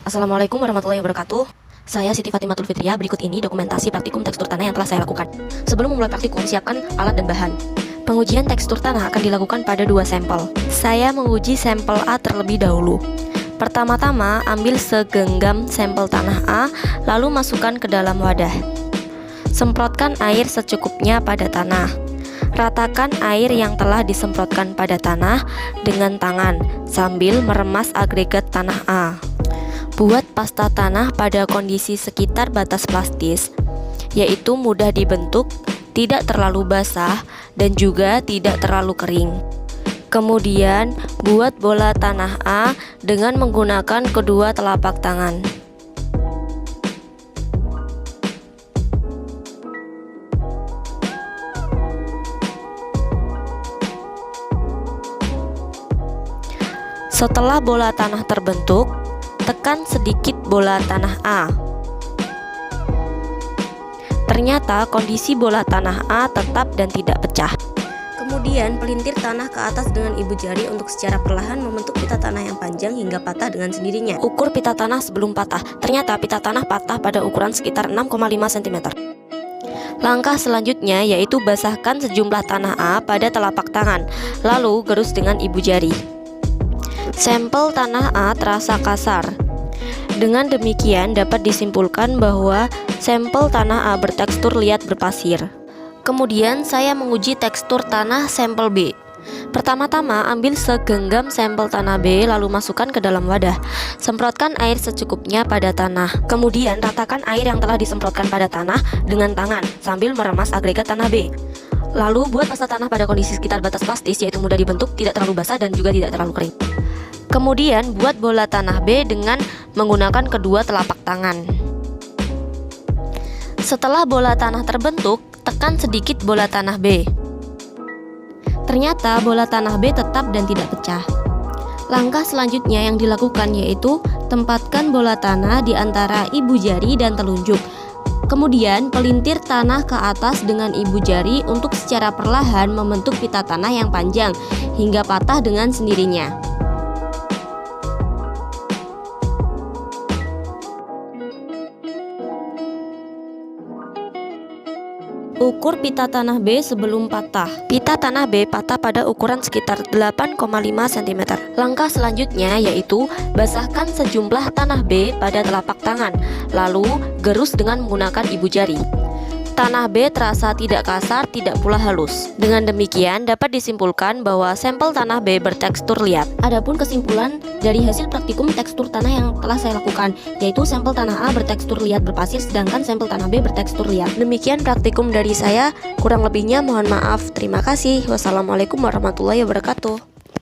Assalamualaikum warahmatullahi wabarakatuh. Saya Siti Fatimatul Fitriah. Berikut ini dokumentasi praktikum tekstur tanah yang telah saya lakukan. Sebelum memulai praktikum, siapkan alat dan bahan. Pengujian tekstur tanah akan dilakukan pada 2 sampel. Saya menguji sampel A terlebih dahulu. Pertama-tama, ambil segenggam sampel tanah A, lalu masukkan ke dalam wadah. Semprotkan air secukupnya pada tanah. Ratakan air yang telah disemprotkan pada tanah dengan tangan sambil meremas agregat tanah A. Buat pasta tanah pada kondisi sekitar batas plastis, yaitu mudah dibentuk, tidak terlalu basah, dan juga tidak terlalu kering. Kemudian, buat bola tanah A dengan menggunakan kedua telapak tangan. Setelah bola tanah terbentuk, tekan sedikit bola tanah A. Ternyata kondisi bola tanah A tetap dan tidak pecah. Kemudian pelintir tanah ke atas dengan ibu jari untuk secara perlahan membentuk pita tanah yang panjang hingga patah dengan sendirinya. Ukur pita tanah sebelum patah. Ternyata pita tanah patah pada ukuran sekitar 6,5 cm. Langkah selanjutnya yaitu basahkan sejumlah tanah A pada telapak tangan, lalu gerus dengan ibu jari. Sampel tanah A terasa kasar. Dengan demikian dapat disimpulkan bahwa sampel tanah A bertekstur liat berpasir. Kemudian saya menguji tekstur tanah sampel B. Pertama-tama ambil segenggam sampel tanah B lalu masukkan ke dalam wadah. Semprotkan air secukupnya pada tanah. Kemudian ratakan air yang telah disemprotkan pada tanah dengan tangan sambil meremas agregat tanah B. Lalu buat pasta tanah pada kondisi sekitar batas plastis, yaitu mudah dibentuk, tidak terlalu basah, dan juga tidak terlalu kering. Kemudian buat bola tanah B dengan menggunakan kedua telapak tangan. Setelah bola tanah terbentuk, tekan sedikit bola tanah B. Ternyata bola tanah B tetap dan tidak pecah. Langkah selanjutnya yang dilakukan yaitu tempatkan bola tanah di antara ibu jari dan telunjuk. Kemudian pelintir tanah ke atas dengan ibu jari untuk secara perlahan membentuk pita tanah yang panjang hingga patah dengan sendirinya. Ukur pita tanah B sebelum patah. Pita tanah B patah pada ukuran sekitar 8,5 cm. Langkah selanjutnya yaitu basahkan sejumlah tanah B pada telapak tangan, lalu gerus dengan menggunakan ibu jari. Tanah B terasa tidak kasar, tidak pula halus. Dengan demikian dapat disimpulkan bahwa sampel tanah B bertekstur liat. Adapun kesimpulan dari hasil praktikum tekstur tanah yang telah saya lakukan, yaitu sampel tanah A bertekstur liat berpasir, sedangkan sampel tanah B bertekstur liat. Demikian praktikum dari saya, kurang lebihnya mohon maaf. Terima kasih. Wassalamualaikum warahmatullahi wabarakatuh.